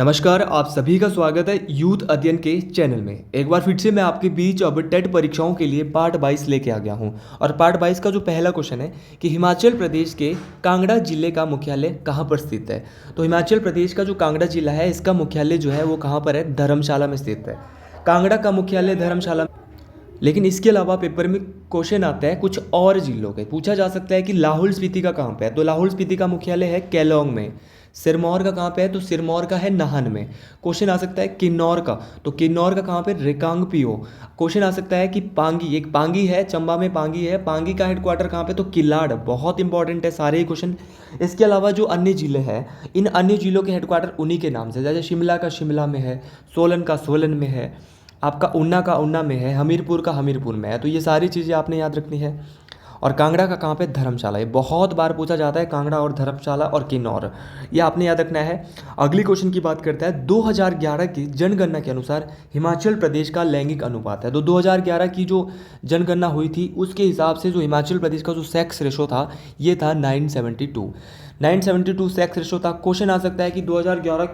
नमस्कार, आप सभी का स्वागत है यूथ अध्ययन के चैनल में। एक बार फिर से मैं आपके बीच अब टेट परीक्षाओं के लिए पार्ट 22 लेके आ गया हूं। और पार्ट 22 का जो पहला क्वेश्चन है कि हिमाचल प्रदेश के कांगड़ा जिले का मुख्यालय कहां पर स्थित है। तो हिमाचल प्रदेश का जो कांगड़ा जिला है, इसका मुख्यालय जो है वो कहां पर है, धर्मशाला में स्थित है। कांगड़ा का मुख्यालय धर्मशाला। लेकिन इसके अलावा पेपर में क्वेश्चन आता है कुछ और जिलों के, पूछा जा सकता है कि लाहौल स्पीति का कहाँ पे है। तो लाहौल स्पीति का मुख्यालय है केलोंग में। सिरमौर का कहाँ पे है, तो सिरमौर का है नाहन में। क्वेश्चन आ सकता है किन्नौर का, तो किन्नौर का कहाँ पे, रिकांगपिओ। क्वेश्चन आ सकता है कि पांगी, एक पांगी है, चंबा में पांगी है, पांगी का हेडक्वार्टर कहाँ पे, तो किलाड़। बहुत इंपॉर्टेंट है सारे ही क्वेश्चन। इसके अलावा जो अन्य जिले हैं, इन अन्य जिलों के हेडक्वार्टर उन्हीं के नाम से, जैसे शिमला का शिमला में है, सोलन का सोलन में है, आपका ऊना का ऊना में है, हमीरपुर का हमीरपुर में है। तो ये सारी चीज़ें आपने याद रखनी है। और कांगड़ा का कहाँ पे, धर्मशाला। ये बहुत बार पूछा जाता है, कांगड़ा और धर्मशाला और किन्नौर, ये आपने याद रखना है। अगली क्वेश्चन की बात करता है 2011 की जनगणना के अनुसार हिमाचल प्रदेश का लैंगिक अनुपात है। तो 2011 की जो जनगणना हुई थी उसके हिसाब से जो हिमाचल प्रदेश का जो सेक्स रेशो था ये था 972 सेक्स रेशो था। क्वेश्चन आ सकता है कि 2011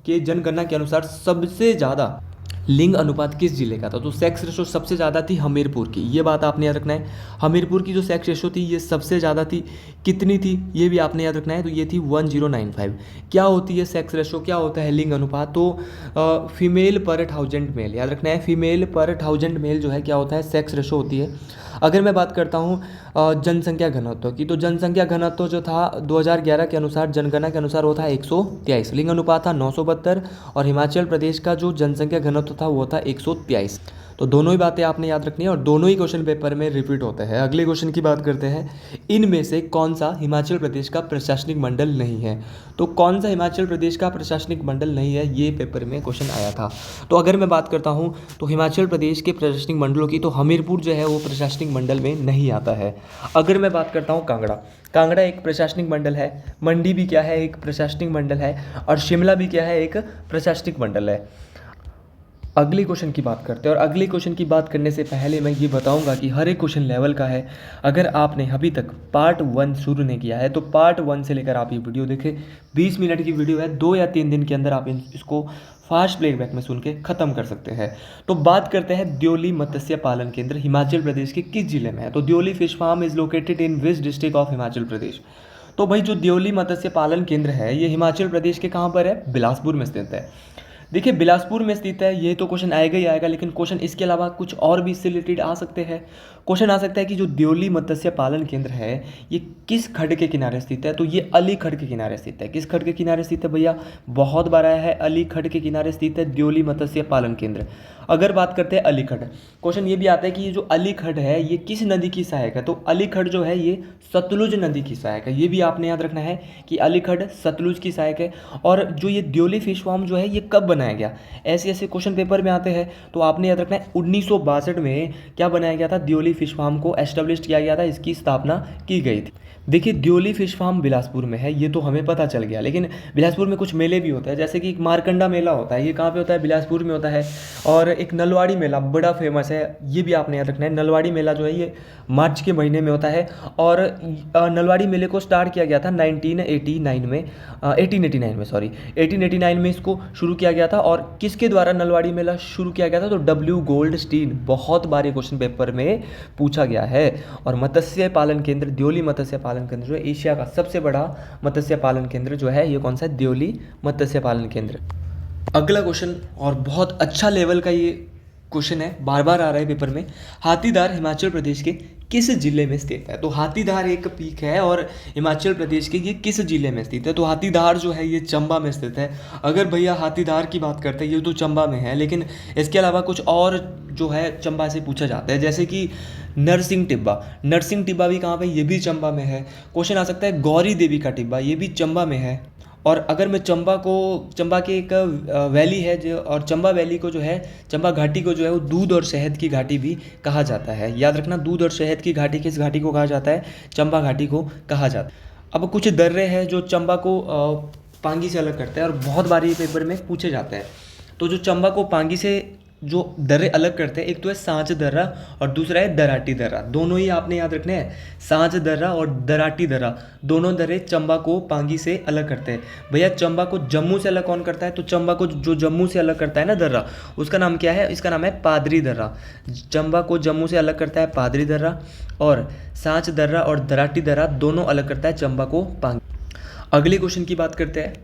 के जनगणना के अनुसार सबसे ज़्यादा लिंग अनुपात किस जिले का था। तो सेक्स रेशो सबसे ज़्यादा थी हमीरपुर की, ये बात आपने याद रखना है। हमीरपुर की जो सेक्स रेशो थी ये सबसे ज़्यादा थी, कितनी थी ये भी आपने याद रखना है। तो ये थी 1095। क्या होती है सेक्स रेशो, क्या होता है लिंग अनुपात, तो फीमेल पर 1000 मेल, याद रखना है। फीमेल पर 1000 मेल जो है क्या होता है, सेक्स रेशो होती है। अगर मैं बात करता हूँ जनसंख्या घनत्व की, तो जनसंख्या घनत्व जो था 2011 के अनुसार, जनगणना के अनुसार वो था 123। लिंग अनुपात था 972 और हिमाचल प्रदेश का जो जनसंख्या घनत्व था वो था 123। तो दोनों ही बातें आपने याद रखनी है और दोनों ही क्वेश्चन पेपर में रिपीट होते हैं। अगले क्वेश्चन की बात करते हैं, इनमें से कौन सा हिमाचल प्रदेश का प्रशासनिक मंडल नहीं है। तो कौन सा हिमाचल प्रदेश का प्रशासनिक मंडल नहीं है, ये पेपर में क्वेश्चन आया था। तो अगर मैं बात करता हूँ तो हिमाचल प्रदेश के प्रशासनिक मंडलों की, तो हमीरपुर जो है वो प्रशासनिक मंडल में नहीं आता है। अगर मैं बात करता हूँ कांगड़ा एक प्रशासनिक मंडल है, मंडी भी क्या है, एक प्रशासनिक मंडल है, और शिमला भी क्या है, एक प्रशासनिक मंडल है। अगली क्वेश्चन की बात करते हैं, और अगले क्वेश्चन की बात करने से पहले मैं ये बताऊंगा कि हर एक क्वेश्चन लेवल का है। अगर आपने अभी तक पार्ट 1 शुरू नहीं किया है तो पार्ट 1 से लेकर आप ये वीडियो देखें। 20 मिनट की वीडियो है, 2 या 3 दिन के अंदर आप इसको फास्ट प्लेबैक में सुन के ख़त्म कर सकते हैं। तो बात करते हैं द्योली मत्स्य पालन केंद्र हिमाचल प्रदेश के किस जिले में है। तो Deoli fish farm is located in which district of Himachal Pradesh. तो भाई जो द्योली मत्स्य पालन केंद्र है ये हिमाचल प्रदेश के कहाँ पर है, बिलासपुर में स्थित है। देखिए बिलासपुर में स्थित है, ये तो क्वेश्चन आएगा ही आएगा, लेकिन क्वेश्चन इसके अलावा कुछ और भी इससे रिलेटेड आ सकते हैं। क्वेश्चन आ सकता है कि जो द्योली मत्स्य पालन केंद्र है ये किस खड्ड के किनारे स्थित है। तो ये अली खड्ड के किनारे स्थित है। किस खड्ड के किनारे स्थित है भैया, बहुत बार आया है, अली खड्ड के किनारे स्थित है द्योली मत्स्य पालन केंद्र। अगर बात करते हैं अली खड्ड, क्वेश्चन ये भी आता है कि ये जो अली खड्ड है ये किस नदी की सहायक है। तो अली खड्ड जो है ये सतलुज नदी की सहायक है, ये भी आपने याद रखना है कि अली खड्ड सतलुज की सहायक है। और जो ये द्योली फिश फार्म जो है ये कब बनाया गया, ऐसे ऐसे क्वेश्चन पेपर में आते हैं, तो आपने याद रखना है 1962 में क्या बनाया गया था, द्योली फिश फार्म को एस्टेब्लिश किया गया था, इसकी स्थापना की गई थी। देखिए द्योली फिश फार्म बिलासपुर में है, ये तो हमें पता चल गया, लेकिन बिलासपुर में कुछ मेले भी होते हैं, जैसे कि एक मारकंडा मेला होता है, ये कहाँ पे होता है, बिलासपुर में होता है। और एक नलवाड़ी मेला बड़ा फेमस है, ये भी आपने याद रखना है। नलवाड़ी मेला जो है ये मार्च के महीने में होता है, और नलवाड़ी मेले को स्टार्ट किया गया था 1989 में, 1889 में इसको शुरू किया गया था। और किसके द्वारा नलवाड़ी मेला शुरू किया गया था, तो डब्ल्यू गोल्डस्टीन। बहुत बार ये क्वेश्चन पेपर में पूछा गया है। और मत्स्य पालन केंद्र, द्योली मत्स्य पालन केंद्र जो है एशिया का सबसे बड़ा मत्स्य पालन केंद्र जो है ये कौन सा है, द्योली मत्स्य पालन केंद्र। अगला क्वेश्चन और बहुत अच्छा लेवल का ये क्वेश्चन है, बार बार आ रहा है पेपर में। हाथीदार हिमाचल प्रदेश के किस जिले में स्थित है। तो हाथीदार एक पीक है और हिमाचल प्रदेश के ये किस जिले में स्थित है। तो हाथीदार जो है ये चंबा में स्थित है। अगर भैया हाथीदार की बात करते हैं, ये तो चंबा में है, लेकिन इसके अलावा कुछ और जो है चंबा से पूछा जाता है, जैसे कि नरसिंह टिब्बा भी कहाँ पे, ये भी चंबा में है। क्वेश्चन आ सकता है गौरी देवी का टिब्बा, ये भी चंबा में है। और अगर मैं चंबा के एक वैली है जो, और चंबा वैली को जो है, चंबा घाटी को जो है वो दूध और शहद की घाटी भी कहा जाता है। याद रखना, दूध और शहद की घाटी किस घाटी को कहा जाता है, चंबा घाटी को कहा जाता है। अब कुछ दर्रे हैं जो चंबा को पांगी से अलग करते हैं और बहुत बार ये पेपर में पूछे जाते हैं। तो जो चंबा को पांगी से जो दर्रे अलग करते हैं, एक तो है सांच दर्रा और दूसरा है दराटी दर्रा। दोनों ही आपने याद रखने हैं, सांच दर्रा और दराटी दर्रा। दोनों दर्रे चंबा को पांगी से अलग करते हैं। भैया चंबा को जम्मू से अलग कौन करता है? तो चंबा को जो जम्मू से अलग करता है ना दर्रा, उसका नाम क्या है? इसका नाम है पादरी दर्रा। चंबा को जम्मू से अलग करता है पादरी दर्रा, और सांच दर्रा और दराटी दर्रा दोनों अलग करता है चंबा को पांगी। अगले क्वेश्चन की बात करते हैं।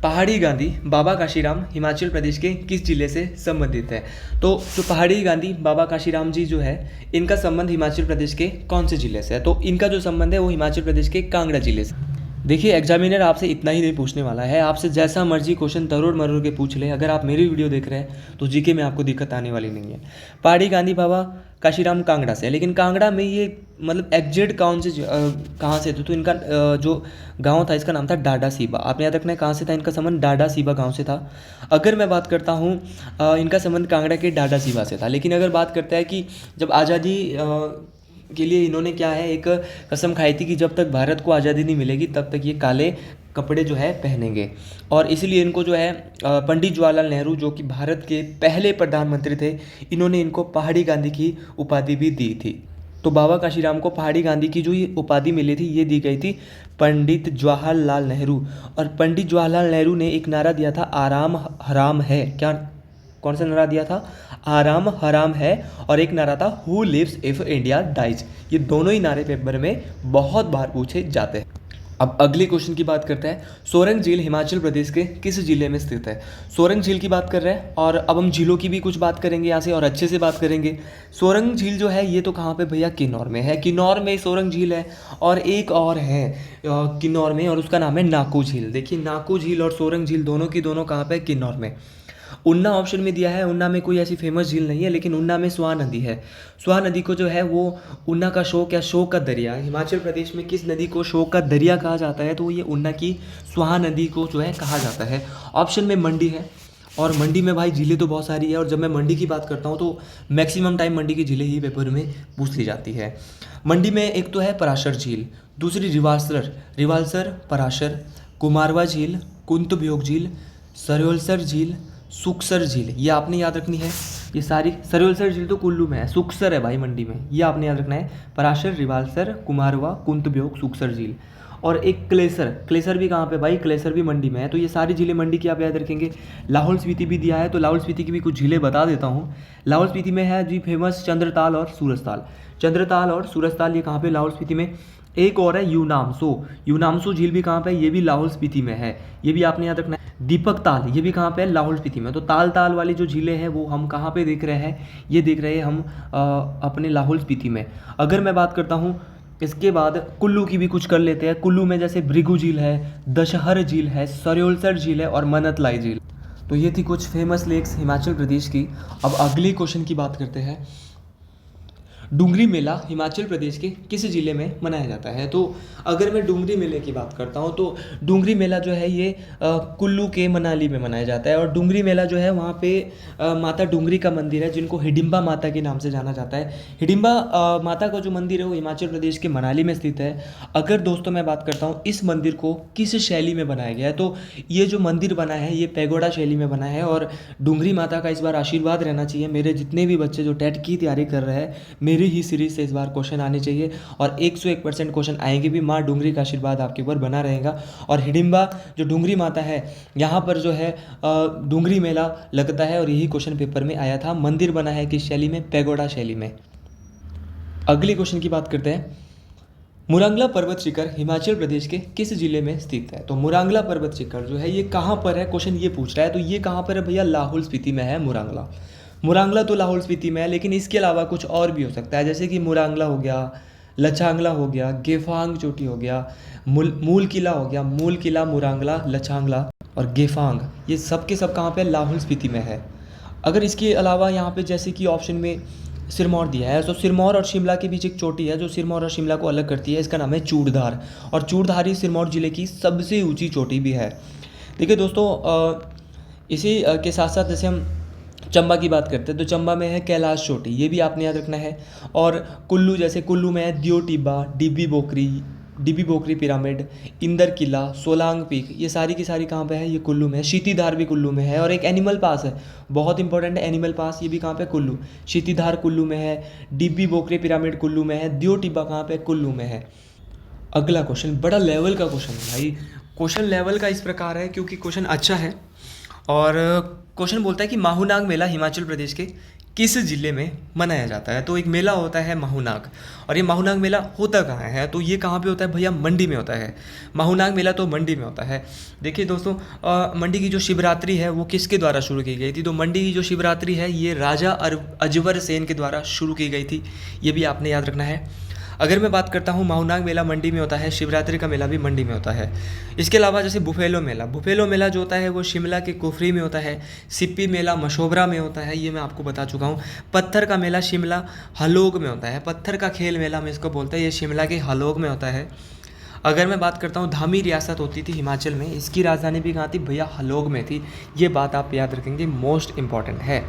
पहाड़ी गांधी बाबा काशीराम हिमाचल प्रदेश के किस जिले से संबंधित है? तो जो पहाड़ी गांधी बाबा काशीराम जी जो है, इनका संबंध हिमाचल प्रदेश के कौन से जिले से है? तो इनका जो संबंध है वो हिमाचल प्रदेश के कांगड़ा जिले से। देखिए एग्जामिनर आपसे इतना ही नहीं पूछने वाला है, आपसे जैसा मर्जी क्वेश्चन तरोड़ मरोड़ के पूछ ले। अगर आप मेरी वीडियो देख रहे हैं तो जीके में आपको दिक्कत आने वाली नहीं है। पहाड़ी गांधी बाबा काशीराम कांगड़ा से है, लेकिन कांगड़ा में ये मतलब एग्जैक्ट कहाँ से थे? तो इनका जो गांव था इसका नाम था डाडा सीबा। आपने याद रखना है कहाँ से था इनका संबंध? डाडा सीबा गांव से था। अगर मैं बात करता हूँ इनका संबंध कांगड़ा के डाडा सीबा से था। लेकिन अगर बात करता है कि जब आज़ादी के लिए इन्होंने क्या है, एक कसम खाई थी कि जब तक भारत को आज़ादी नहीं मिलेगी तब तक ये काले कपड़े जो है पहनेंगे, और इसलिए इनको जो है पंडित जवाहरलाल नेहरू जो कि भारत के पहले प्रधानमंत्री थे, इन्होंने इनको पहाड़ी गांधी की उपाधि भी दी थी। तो बाबा काशीराम को पहाड़ी गांधी की जो ये उपाधि मिली थी ये दी गई थी पंडित जवाहरलाल नेहरू। और पंडित जवाहरलाल नेहरू ने एक नारा दिया था, आराम हराम है। क्या, कौन सा नारा दिया था? आराम हराम है। और एक नारा था, who lives if India dies. ये दोनों ही नारे पेपर में बहुत बार पूछे जाते हैं। अब अगले क्वेश्चन की बात करते हैं। सोरंग झील हिमाचल प्रदेश के किस जिले में स्थित है? सोरंग झील की बात कर रहे हैं, और अब हम झीलों की भी कुछ बात करेंगे यहाँ से, और अच्छे से बात करेंगे। सोरंग झील जो है ये तो कहाँ पे भैया? किन्नौर में है। किन्नौर में सोरंग झील है, और एक और है किन्नौर में, और उसका नाम है नाकू झील। देखिए नाकू झील और सोरंग झील दोनों की दोनों कहाँ पे? किन्नौर में। उन्ना ऑप्शन में दिया है, उन्ना में कोई ऐसी फेमस झील नहीं है, लेकिन उन्ना में स्वां नदी है। स्वां नदी को जो है वो उन्ना का शोक या शोक का दरिया, हिमाचल प्रदेश में किस नदी को शोक का दरिया कहा जाता है? तो ये उन्ना की स्वां नदी को जो है कहा जाता है। ऑप्शन में मंडी है, और मंडी में भाई झीलें तो बहुत सारी है, और जब मैं मंडी की बात करता हूँ तो मैक्सिमम टाइम मंडी की झीलें ही पेपर में पूछ ली जाती है। मंडी में एक तो है पराशर झील, दूसरी रिवाल्सर पराशर, कुमारवा झील, कुंतब्योग झील, सरयोलसर झील, सुक्सर झील। ये आपने याद रखनी है। ये सारी, सरयोलसर झील तो कुल्लू में है, सुक्सर है भाई मंडी में। ये आपने याद रखना है, पराशर, रिवाल्सर, कुमारवा, कुंतब्योग, सुक्सर झील। और एक क्लेसर भी कहाँ पे भाई? क्लेसर भी मंडी में है। तो ये सारी झीलें मंडी की आप याद रखेंगे। लाहौल स्पीति भी दिया है, तो लाहौल स्पीति की भी कुछ झीलें बता देता हूँ। लाहौल स्पीति में है जी फेमस चंद्रताल और सूरजताल। चंद्रताल और सूरजताल ये कहाँ पे? लाहौल स्पीति में। एक और है यूनामसो झील भी कहाँ पे? ये भी लाहौल स्पीति में है। ये भी आपने याद रखना है। दीपक ताल, ये भी कहाँ पे है? लाहौल स्पीति में। तो ताल वाली जो झीलें हैं वो हम कहाँ पे देख रहे हैं? ये देख रहे हैं हम अपने लाहौल स्पीति में। अगर मैं बात करता हूँ इसके बाद कुल्लू की भी कुछ कर लेते हैं। कुल्लू में जैसे भृगु झील है, दशहर झील है, सरयोलसर झील है, और मनतलाई झील। तो ये थी कुछ फेमस लेक्स हिमाचल प्रदेश की। अब अगले क्वेश्चन की बात करते हैं। डुंगरी मेला हिमाचल प्रदेश के किस ज़िले में मनाया जाता है? तो अगर मैं डुंगरी मेले की बात करता हूँ तो डुंगरी मेला जो है ये कुल्लू के मनाली में मनाया जाता है। और डुंगरी मेला जो है वहाँ पे माता डुंगरी का मंदिर है, जिनको हिडिंबा माता के नाम से जाना जाता है। हिडिंबा माता का जो मंदिर है वो हिमाचल प्रदेश के मनाली में स्थित है। अगर दोस्तों मैं बात करता हूँ इस मंदिर को किस शैली में बनाया गया है, तो ये जो मंदिर बना है ये पैगोडा शैली में बना है। और डुंगरी माता का इस बार आशीर्वाद रहना चाहिए। मेरे जितने भी बच्चे जो टेट की तैयारी कर रहे हैं, मेरी ही सीरीज से इस बार क्वेश्चन आने चाहिए, और 101% क्वेश्चन आएंगे भी। माँ डुंगरी का आशीर्वाद आपके ऊपर बना रहेगा। और हिडिंबा जो डुंगरी माता है, यहाँ पर जो है डुंगरी मेला लगता है, और यही क्वेश्चन पेपर में आया था। मंदिर बना है किस शैली में? पैगोडा शैली में। अगले क्वेश्चन की बात करते हैं। मुरांगला पर्वत शिखर हिमाचल प्रदेश के किस जिले में स्थित है? तो मुरांगला पर्वत शिखर जो है ये कहाँ पर है? क्वेश्चन ये पूछ रहा है। तो ये कहाँ पर है भैया? लाहौल स्पीति में है मुरांगला तो लाहौल स्पीति में है, लेकिन इसके अलावा कुछ और भी हो सकता है, जैसे कि मुरांगला हो गया, लछांगला हो गया, गेफांग चोटी हो गया, मूल किला हो गया। मूल किला, मुरांगला, लछांगला और गेफांग, ये सब के सब कहाँ पे? लाहौल स्पीति में है। अगर इसके अलावा यहाँ पे जैसे कि ऑप्शन में सिरमौर दिया है, तो सिरमौर और शिमला के बीच एक चोटी है जो सिरमौर और शिमला को अलग करती है, इसका नाम है चूड़धार। और चूड़धार ही सिरमौर जिले की सबसे ऊँची चोटी भी है। देखिए दोस्तों, इसी के साथ साथ जैसे हम चंबा की बात करते हैं तो चंबा में है कैलाश चोटी, ये भी आपने याद रखना है। और कुल्लू, जैसे कुल्लू में है दियो टिब्बा, डिब्बी बोकरी, डिबी बोकरी पिरामिड, इंदर किला, सोलांग पीक, ये सारी की सारी कहाँ पे है, ये कुल्लू में है। शीतीधार भी कुल्लू में है। और एक एनिमल पास है, बहुत इंपॉर्टेंट है एनिमल पास, ये भी कहाँ पे, कुल्लू। शीतीधार कुल्लू में है, डिबी बोकरी पिरामिड कुल्लू में है, दियो टिब्बा कहाँ पे, कुल्लू में है। अगला क्वेश्चन बड़ा लेवल का क्वेश्चन है भाई। क्वेश्चन लेवल का इस प्रकार है क्योंकि क्वेश्चन अच्छा है। और क्वेश्चन बोलता है कि माहूनाग मेला हिमाचल प्रदेश के किस ज़िले में मनाया जाता है। तो एक मेला होता है माहूनाग, और ये माहूनाग मेला होता कहाँ है, तो ये कहाँ पे होता है भैया, मंडी में होता है। माहूनाग मेला तो मंडी में होता है। देखिए दोस्तों, मंडी की जो शिवरात्रि है वो किसके द्वारा शुरू की गई थी, तो मंडी की जो शिवरात्रि है ये राजा अजवर सेन के द्वारा शुरू की गई थी, ये भी आपने याद रखना है। अगर मैं बात करता हूँ, माहूनाग मेला मंडी में होता है, शिवरात्रि का मेला भी मंडी में होता है। इसके अलावा जैसे बुफेलो मेला जो होता है वो शिमला के कुफरी में होता है। सिप्पी मेला मशोबरा में होता है, ये मैं आपको बता चुका हूँ। पत्थर का मेला शिमला हलोग में होता है। पत्थर का खेल मेला हम इसको बोलते हैं, ये शिमला के हलोग में होता है। अगर मैं बात करता हूँ, धामी रियासत होती थी हिमाचल में, इसकी राजधानी भी कहाँ थी भैया, हलोग में थी। ये बात आप याद रखेंगे, मोस्ट इंपॉर्टेंट है।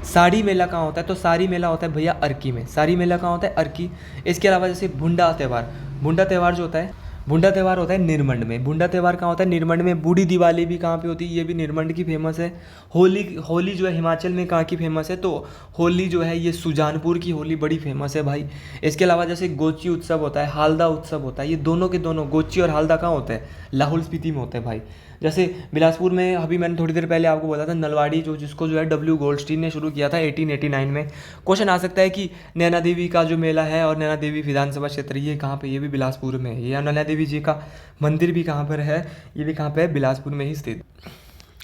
साड़ी मेला कहाँ होता है, तो साड़ी मेला होता है भैया अर्की में। साड़ी मेला कहाँ होता है, अर्की। इसके अलावा जैसे भुंडा त्यौहार जो होता है, भुंडा त्यौहार होता है निरमंड में। भुंडा त्यौहार कहाँ होता है, निरमंड में। बूढ़ी दिवाली भी कहाँ पे होती है, ये भी निरमंड की फेमस है। होली जो है हिमाचल में कहाँ की फेमस है, तो होली जो है ये सुजानपुर की होली बड़ी फेमस है भाई। इसके अलावा जैसे गोची उत्सव होता है, हालदा उत्सव होता है, ये दोनों के दोनों गोची और हालदा कहाँ होते हैं, लाहौल स्पीति में होते हैं भाई। जैसे बिलासपुर में, अभी मैंने थोड़ी देर पहले आपको बोला था, नलवाड़ी जिसको जो है डब्ल्यू गोल्डस्टीन ने शुरू किया था 1889 में। क्वेश्चन आ सकता है कि नैना देवी का जो मेला है और नैना देवी विधानसभा क्षेत्र, ये कहाँ पे, ये भी बिलासपुर में है। या नैना देवी जी का मंदिर भी कहाँ पर है, ये भी कहाँ पे है, बिलासपुर में ही स्थित।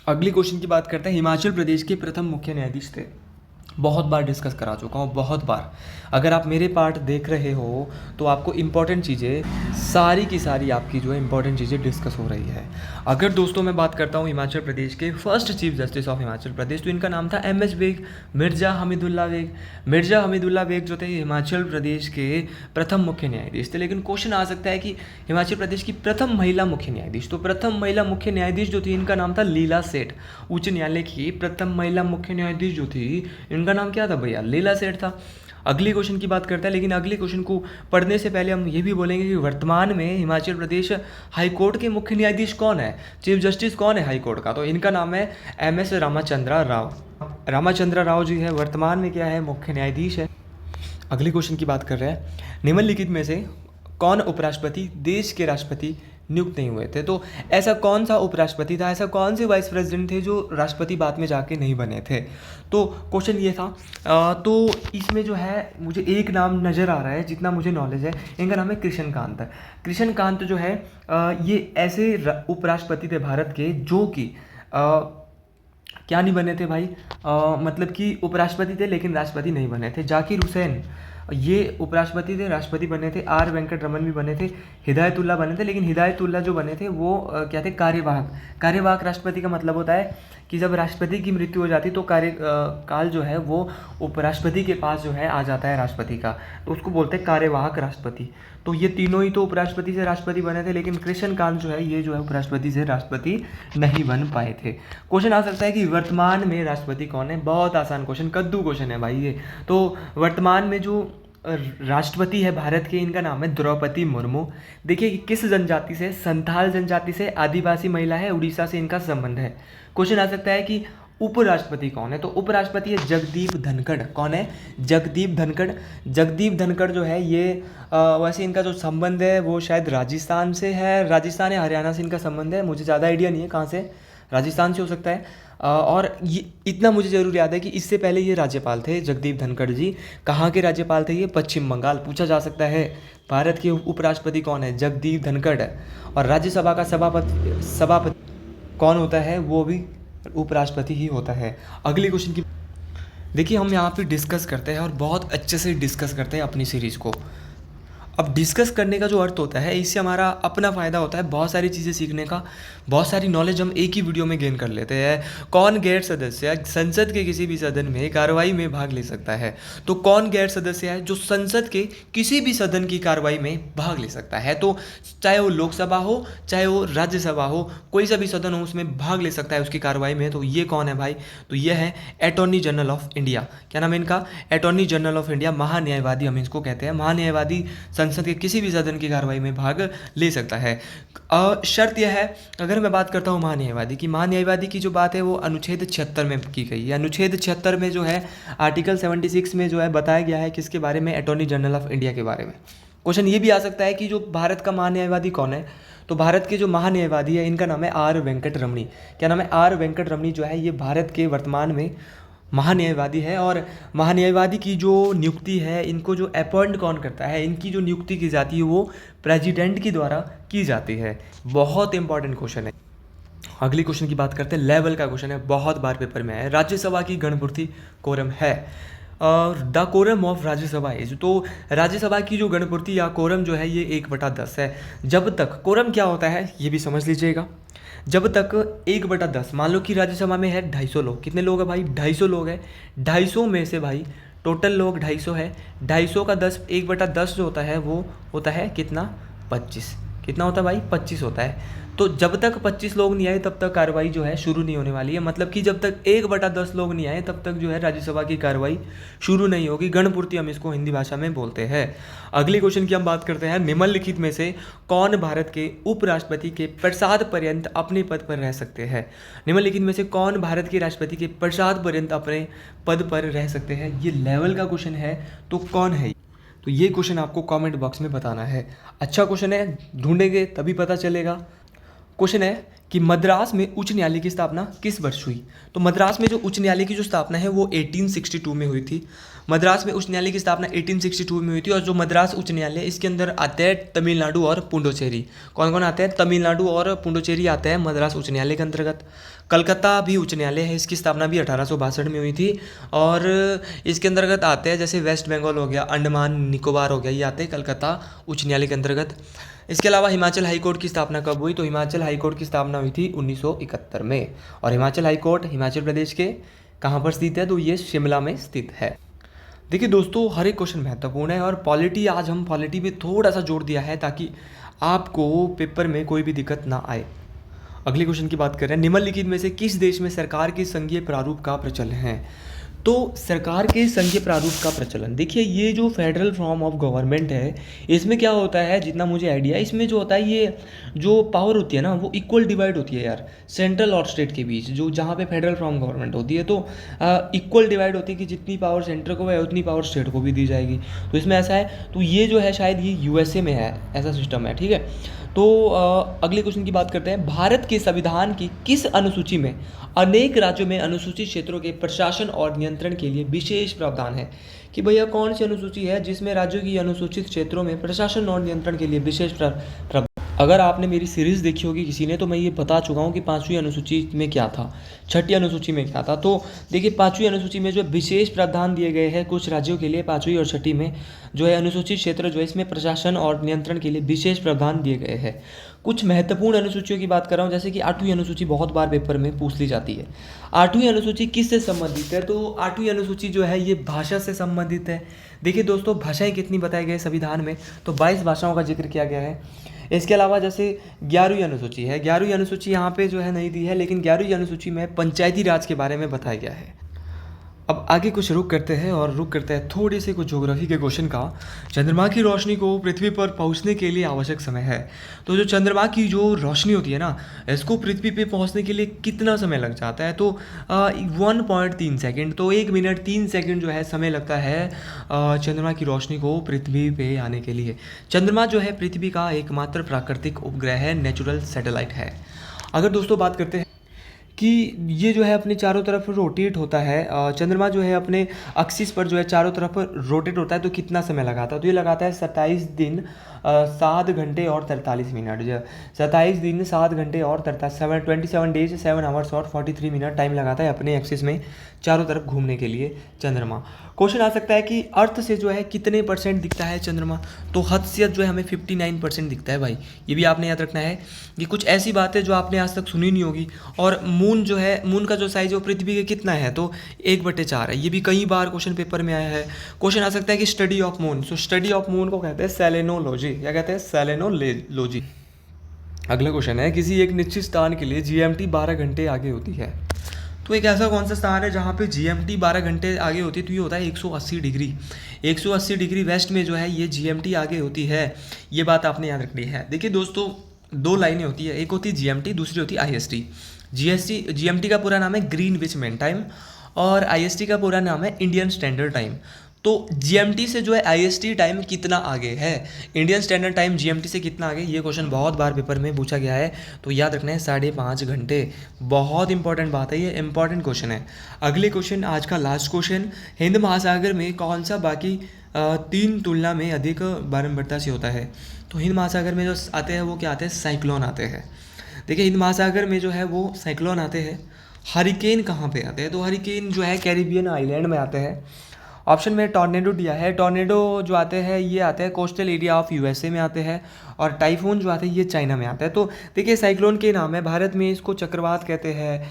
अगली क्वेश्चन की बात करते हैं, हिमाचल प्रदेश के प्रथम मुख्य न्यायाधीश थे। बहुत बार डिस्कस करा चुका हूँ, बहुत बार। अगर आप मेरे पार्ट देख रहे हो तो आपको इम्पॉर्टेंट चीज़ें सारी की सारी आपकी जो है इम्पॉर्टेंट चीज़ें डिस्कस हो रही है। अगर दोस्तों मैं बात करता हूँ हिमाचल प्रदेश के first chief justice of Himachal Pradesh, तो इनका नाम था MS बेग, मिर्ज़ा हमीदुल्ला बेग। मिर्ज़ा हमीदुल्ला बेग जो थे हिमाचल प्रदेश के प्रथम मुख्य न्यायाधीश थे। लेकिन क्वेश्चन आ सकता है कि हिमाचल प्रदेश की प्रथम महिला मुख्य न्यायाधीश, तो प्रथम महिला मुख्य न्यायाधीश जो थी इनका नाम था लीला सेठ। उच्च न्यायालय की प्रथम महिला मुख्य न्यायाधीश जो थी इनका नाम क्या था भैया, लीला सेठ था। अगली क्वेश्चन की बात करते हैं, लेकिन अगले क्वेश्चन को पढ़ने से पहले हम ये भी बोलेंगे कि वर्तमान में हिमाचल प्रदेश हाई कोर्ट के मुख्य न्यायाधीश कौन है, चीफ जस्टिस कौन है हाई कोर्ट का, तो इनका नाम है MS रामाचंद्रा राव। रामाचंद्रा राव जी है वर्तमान में क्या है, मुख्य न्यायाधीश है। अगले क्वेश्चन की बात कर रहे हैं, निम्नलिखित में से कौन उपराष्ट्रपति देश के राष्ट्रपति नियुक्त नहीं हुए थे। तो ऐसा कौन सा उपराष्ट्रपति था, ऐसा कौन से वाइस प्रेसिडेंट थे जो राष्ट्रपति बाद में जाके नहीं बने थे। तो क्वेश्चन ये था। तो इसमें जो है मुझे एक नाम नज़र आ रहा है, जितना मुझे नॉलेज है, इनका नाम है कृष्णकांत। कृष्णकांत जो है ये ऐसे उपराष्ट्रपति थे भारत के जो कि क्या नहीं बने थे भाई, मतलब कि उपराष्ट्रपति थे लेकिन राष्ट्रपति नहीं बने थे। जाकिर हुसैन ये उपराष्ट्रपति थे, राष्ट्रपति बने थे। R वेंकट रमन भी बने थे। हिदायतुल्ला बने थे, लेकिन हिदायतुल्ला जो बने थे वो क्या थे, कार्यवाहक राष्ट्रपति का मतलब होता है कि जब राष्ट्रपति की मृत्यु हो जाती तो काल जो है वो उपराष्ट्रपति के पास जो है आ जाता है राष्ट्रपति का, तो उसको बोलते हैं कार्यवाहक राष्ट्रपति। तो ये तीनों ही तो उपराष्ट्रपति से राष्ट्रपति बने थे, लेकिन कृष्णकांत जो है ये जो है उपराष्ट्रपति से राष्ट्रपति नहीं बन पाए थे। क्वेश्चन आ सकता है कि वर्तमान में राष्ट्रपति कौन है, बहुत आसान क्वेश्चन, कद्दू क्वेश्चन है भाई ये। तो वर्तमान में जो राष्ट्रपति है भारत के, इनका नाम है द्रौपदी मुर्मू। देखिए कि किस जनजाति से, संथाल जनजाति से, आदिवासी महिला है, उड़ीसा से इनका संबंध है। क्वेश्चन आ सकता है कि उपराष्ट्रपति कौन है, तो उपराष्ट्रपति है जगदीप धनखड़। कौन है, जगदीप धनखड़। जगदीप धनखड़ जो है ये वैसे इनका जो संबंध है वो शायद राजस्थान से है, राजस्थान या हरियाणा से इनका संबंध है, मुझे ज़्यादा आइडिया नहीं है कहाँ से, राजस्थान से हो सकता है। और ये इतना मुझे ज़रूर याद है कि इससे पहले ये राज्यपाल थे जगदीप धनखड़ जी। कहाँ के राज्यपाल थे ये, पश्चिम बंगाल। पूछा जा सकता है भारत के उपराष्ट्रपति कौन है, जगदीप धनखड़। और राज्यसभा का सभापति कौन होता है, वो भी उपराष्ट्रपति ही होता है। अगली क्वेश्चन की देखिए, हम यहाँ पे डिस्कस करते हैं और बहुत अच्छे से डिस्कस करते हैं अपनी सीरीज़ को। अब डिस्कस करने का जो अर्थ होता है, इससे हमारा अपना फ़ायदा होता है, बहुत सारी चीज़ें सीखने का, बहुत सारी नॉलेज हम एक ही वीडियो में गेन कर लेते हैं। कौन गैर सदस्य संसद के किसी भी सदन में कार्रवाई में भाग ले सकता है, तो कौन गैर सदस्य है जो संसद के किसी भी सदन की कार्रवाई में भाग ले सकता है। तो चाहे वो लोकसभा हो, चाहे वो राज्यसभा हो, कोई सा भी सदन हो उसमें भाग ले सकता है उसकी कार्रवाई में। तो ये कौन है भाई, तो ये है अटॉर्नी जनरल ऑफ इंडिया। क्या नाम है इनका, अटॉर्नी जनरल ऑफ इंडिया, महान्यायवादी हम इसको कहते हैं। महान्यायवादी संसद के किसी भी सदन की कार्रवाई में भाग ले सकता है। शर्त यह है, अगर मैं बात करता हूँ महान्यायवादी की, महान्यायवादी की जो बात है वो अनुच्छेद 76 में की गई है। अनुच्छेद 76 में जो है आर्टिकल 76 में जो है बताया गया है किसके बारे में, अटॉर्नी जनरल ऑफ इंडिया के बारे में। क्वेश्चन ये भी आ सकता है कि जो भारत का महान्यायवादी कौन है, तो भारत के जो महान्यायवादी है इनका नाम है आर वेंकट रमणी। क्या नाम है? आर वेंकट रमणी जो है ये भारत के वर्तमान में महान्यायवादी है। और महान्यायवादी की जो नियुक्ति है, इनको जो अपॉइंट कौन करता है, इनकी जो नियुक्ति की जाती है वो प्रेसिडेंट के द्वारा की जाती है। बहुत इंपॉर्टेंट क्वेश्चन है। अगली क्वेश्चन की बात करते हैं, लेवल का क्वेश्चन है, बहुत बार पेपर में आया है। राज्यसभा की गणपूर्ति कोरम है, the quorum of Rajya Sabha is, तो राज्यसभा की जो गणपूर्ति या कोरम जो है ये 1/10 है। जब तक कोरम क्या होता है ये भी समझ लीजिएगा, जब तक 1/10, मान लो कि राज्यसभा में है 250 लोग, कितने लोग हैं भाई? 250 लोग हैं। 250 में से भाई टोटल लोग 250 है, 250 का 10, 1/10 जो होता है वो होता है कितना? 25। कितना होता है भाई? 25 होता है। तो जब तक 25 लोग नहीं आए तब तक कार्रवाई जो है शुरू नहीं होने वाली है। मतलब कि जब तक 1/10 लोग नहीं आए तब तक जो है राज्यसभा की कार्रवाई शुरू नहीं होगी। गणपूर्ति हम इसको हिंदी भाषा में बोलते हैं। अगली क्वेश्चन की हम बात करते हैं, निम्नलिखित में से कौन भारत के उपराष्ट्रपति के प्रसाद पर्यंत अपने पद पर रह सकते हैं? निम्नलिखित में से कौन भारत के राष्ट्रपति के प्रसाद पर्यंत अपने पद पर रह सकते हैं? ये लेवल का क्वेश्चन है, तो कौन है? तो ये क्वेश्चन आपको कमेंट बॉक्स में बताना है। अच्छा क्वेश्चन है, ढूंढेंगे तभी पता चलेगा। क्वेश्चन है कि मद्रास में उच्च न्यायालय की स्थापना किस वर्ष हुई? तो मद्रास में जो उच्च न्यायालय की जो स्थापना है वो 1862 में हुई थी। मद्रास में उच्च न्यायालय की स्थापना 1862 में हुई थी। और जो मद्रास उच्च न्यायालय इसके अंदर आते हैं तमिलनाडु और पुडुचेरी। कौन कौन आते हैं? तमिलनाडु और पुडुचेरी आते हैं मद्रास उच्च न्यायालय के अंतर्गत। कलकत्ता भी उच्च न्यायालय है, इसकी स्थापना भी 1862 में हुई थी। और इसके अंतर्गत आते हैं जैसे वेस्ट बंगाल हो गया, अंडमान निकोबार हो गया, ये आते हैं कलकत्ता उच्च न्यायालय के अंतर्गत। इसके अलावा हिमाचल हाई कोर्ट की स्थापना कब हुई? तो हिमाचल हाई कोर्ट की स्थापना हुई थी 1971 में। और हिमाचल हाई कोर्ट हिमाचल प्रदेश के कहाँ पर स्थित है? तो ये शिमला में स्थित है। देखिए दोस्तों, हर एक क्वेश्चन महत्वपूर्ण है और पॉलिटी, आज हम पॉलिटी में थोड़ा सा जोड़ दिया है ताकि आपको पेपर में कोई भी दिक्कत ना आए। अगले क्वेश्चन की बात करें, निम्नलिखित में से किस देश में सरकार के संघीय प्रारूप का प्रचलन है? तो सरकार के संघीय प्रारूप का प्रचलन, देखिए ये जो फेडरल फॉर्म ऑफ गवर्नमेंट है इसमें क्या होता है, जितना मुझे आइडिया है इसमें जो होता है ये जो पावर होती है ना वो इक्वल डिवाइड होती है यार, सेंट्रल और स्टेट के बीच। जो जहाँ पे फेडरल फॉर्म गवर्नमेंट होती है तो इक्वल डिवाइड होती है कि जितनी पावर सेंटर को है उतनी पावर स्टेट को भी दी जाएगी। तो इसमें ऐसा है, तो ये जो है शायद ये यूएसए में है, ऐसा सिस्टम है, ठीक है। तो अगले क्वेश्चन की बात करते हैं, भारत के संविधान की किस अनुसूची में अनेक राज्यों में अनुसूचित क्षेत्रों के प्रशासन और नियंत्रण के लिए विशेष प्रावधान है? कि भैया कौन सी अनुसूची है जिसमें राज्यों की अनुसूचित क्षेत्रों में प्रशासन और नियंत्रण के लिए विशेष प्रावधान? अगर आपने मेरी सीरीज़ देखी होगी किसी ने, तो मैं ये बता चुका हूँ कि 5वीं अनुसूची में क्या था, 6ठी अनुसूची में क्या था। तो देखिए 5वीं अनुसूची में जो विशेष प्रावधान दिए गए हैं कुछ राज्यों के लिए, 5वीं और 6ठी में जो है अनुसूचित क्षेत्र जो है इसमें प्रशासन और नियंत्रण के लिए विशेष प्रावधान दिए गए हैं। कुछ महत्वपूर्ण अनुसूचियों की बात कर रहा हूँ, जैसे कि 8वीं अनुसूची बहुत बार पेपर में पूछ ली जाती है। 8वीं अनुसूची किससे संबंधित है? तो 8वीं अनुसूची जो है ये भाषा से संबंधित है। देखिए दोस्तों, भाषाएं कितनी बताई गई संविधान में, तो 22 भाषाओं का जिक्र किया गया है। इसके अलावा जैसे 11वीं अनुसूची है, 11वीं अनुसूची यहाँ पे जो है नहीं दी है, लेकिन 11वीं अनुसूची में पंचायती राज के बारे में बताया गया है। अब आगे कुछ रुक करते हैं और रुक करते हैं थोड़ी सी कुछ ज्योग्राफी के क्वेश्चन का। चंद्रमा की रोशनी को पृथ्वी पर पहुंचने के लिए आवश्यक समय है। तो जो चंद्रमा की जो रोशनी होती है ना, इसको पृथ्वी पे पहुंचने के लिए कितना समय लग जाता है? तो 1.3 सेकेंड, तो 1 मिनट 3 सेकेंड जो है समय लगता है चंद्रमा की रोशनी को पृथ्वी पे आने के लिए। चंद्रमा जो है पृथ्वी का एकमात्र प्राकृतिक उपग्रह है, नेचुरल सैटेलाइट है। अगर दोस्तों बात करते हैं कि ये जो है अपने चारों तरफ रोटेट होता है, चंद्रमा जो है अपने एक्सिस पर जो है चारों तरफ रोटेट होता है, तो कितना समय लगाता है? तो ये लगाता है 27 दिन 7 घंटे और 43 मिनट। जो 27 दिन 7 घंटे और 27 डेज 7 आवर्स और 43 मिनट टाइम लगाता है अपने एक्सिस में चारों तरफ घूमने के लिए चंद्रमा। क्वेश्चन आ सकता है कि अर्थ से जो है कितने % दिखता है चंद्रमा? तो हद जो है हमें 59% दिखता है भाई, ये भी आपने याद रखना है। ये कुछ ऐसी बात है जो आपने आज तक सुनी नहीं होगी। और मून जो है, मून का जो साइज है वो पृथ्वी के कितना है? तो 1/4 है। ये भी कई बार क्वेश्चन पेपर में आया है। क्वेश्चन आ सकता है कि study of moon, so study of moon को कहते हैं सेलेनोलॉजी। क्या कहते हैं? सेलेनोलॉजी। अगला क्वेश्चन है, किसी एक निश्चित स्थान के लिए GMT 12 घंटे आगे होती है। तो एक ऐसा कौन सा स्थान है जहाँ पे जीएमटी 12 घंटे आगे होती है, तो ये होता है 180 डिग्री। 180 डिग्री वेस्ट में जो है ये जीएमटी आगे होती है। ये बात आपने याद रखनी है। देखिए दोस्तों, दो लाइनें होती है, एक होती है जीएमटी, दूसरी होती है आईएसटी। जीएमटी का पूरा नाम है ग्रीनविच मीन टाइम और आईएसटी का पूरा नाम है इंडियन स्टैंडर्ड टाइम। तो जीएमटी से जो है आईएसटी टाइम कितना आगे है, इंडियन स्टैंडर्ड टाइम जीएमटी से कितना आगे, ये क्वेश्चन बहुत बार पेपर में पूछा गया है। तो याद रखना है 5.5 घंटे। बहुत इंपॉर्टेंट बात है, ये इंपॉर्टेंट क्वेश्चन है। अगले क्वेश्चन, आज का लास्ट क्वेश्चन, हिंद महासागर में कौन सा बाकी 3 तुलना में अधिक बारंबारता से होता है। तो हिंद महासागर में जो आते हैं वो क्या आते हैं, साइक्लोन आते हैं। देखिए हिंद महासागर में जो है वो साइक्लोन आते हैं। हरिकेन कहाँ पे आते हैं, तो हरिकेन जो है कैरिबियन आइलैंड में आते हैं। ऑप्शन में टॉर्नेडो दिया है, टॉर्नेडो जो आते हैं ये आते हैं कोस्टल एरिया ऑफ यूएसए में आते हैं, और टाइफून जो आते हैं ये चाइना में आता है। तो देखिए साइक्लोन के नाम है, भारत में इसको चक्रवात कहते हैं,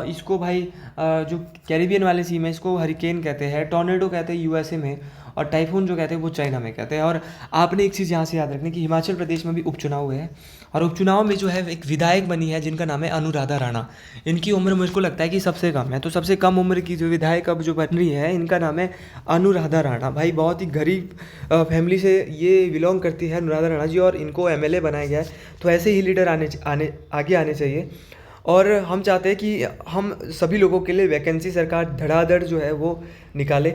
इसको भाई जो कैरिबियन वाले सी में इसको हरिकेन कहते हैं, टॉर्नेडो कहते हैं यूएसए में, और टाइफून जो कहते हैं वो चाइना में कहते हैं। और आपने एक चीज़ यहाँ से याद रखनी कि हिमाचल प्रदेश में भी उपचुनाव हुए हैं, और उपचुनाव में जो है एक विधायक बनी है जिनका नाम है अनुराधा राणा। इनकी उम्र मुझको लगता है कि सबसे कम है, तो सबसे कम उम्र की जो विधायक अब जो बन रही है इनका नाम है अनुराधा राणा। भाई बहुत ही गरीब फैमिली से ये बिलोंग करती है अनुराधा राणा जी, और इनको एमएलए बनाया गया है। तो ऐसे ही लीडर आगे आने चाहिए। और हम चाहते हैं कि हम सभी लोगों के लिए वैकेंसी सरकार धड़ाधड़ जो है वो निकाले।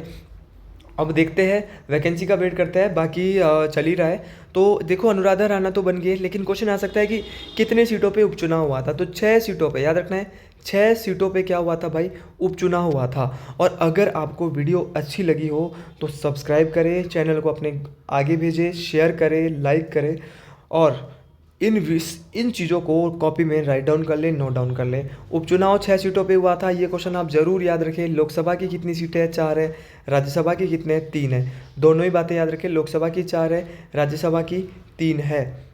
अब देखते हैं, वैकेंसी का वेट करते हैं, बाकी चल ही रहा है। तो देखो अनुराधा राणा तो बन गई, लेकिन क्वेश्चन आ सकता है कि कितने सीटों पे उपचुनाव हुआ था। तो 6 सीटों पे, याद रखना है 6 सीटों पे क्या हुआ था भाई, उपचुनाव हुआ था। और अगर आपको वीडियो अच्छी लगी हो तो सब्सक्राइब करें, चैनल को अपने आगे भेजें, शेयर करें, लाइक करें, और इन चीज़ों को कॉपी में राइट डाउन कर लें, नोट डाउन कर लें। उपचुनाव 6 सीटों पे हुआ था, ये क्वेश्चन आप ज़रूर याद रखें। लोकसभा की कितनी सीटें हैं, 4 है, राज्यसभा की कितने हैं, 3 है। दोनों ही बातें याद रखें, लोकसभा की 4 है, राज्यसभा की 3 है।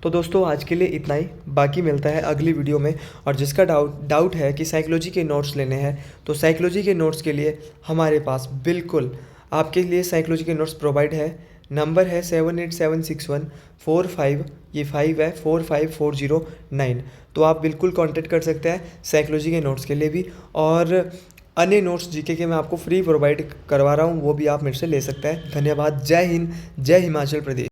तो दोस्तों आज के लिए इतना ही, बाकी मिलता है अगली वीडियो में। और जिसका डाउट है कि साइकोलॉजी के नोट्स लेने हैं, तो साइकोलॉजी के नोट्स के लिए हमारे पास बिल्कुल आपके लिए साइकोलॉजी के नोट्स प्रोवाइड है। नंबर है 787614 ये 5 है 45409। तो आप बिल्कुल कांटेक्ट कर सकते हैं साइकोलॉजी के नोट्स के लिए भी, और अन्य नोट्स जीके के मैं आपको फ्री प्रोवाइड करवा रहा हूँ, वो भी आप मेरे से ले सकते हैं। धन्यवाद। जय हिंद, जय हिमाचल प्रदेश।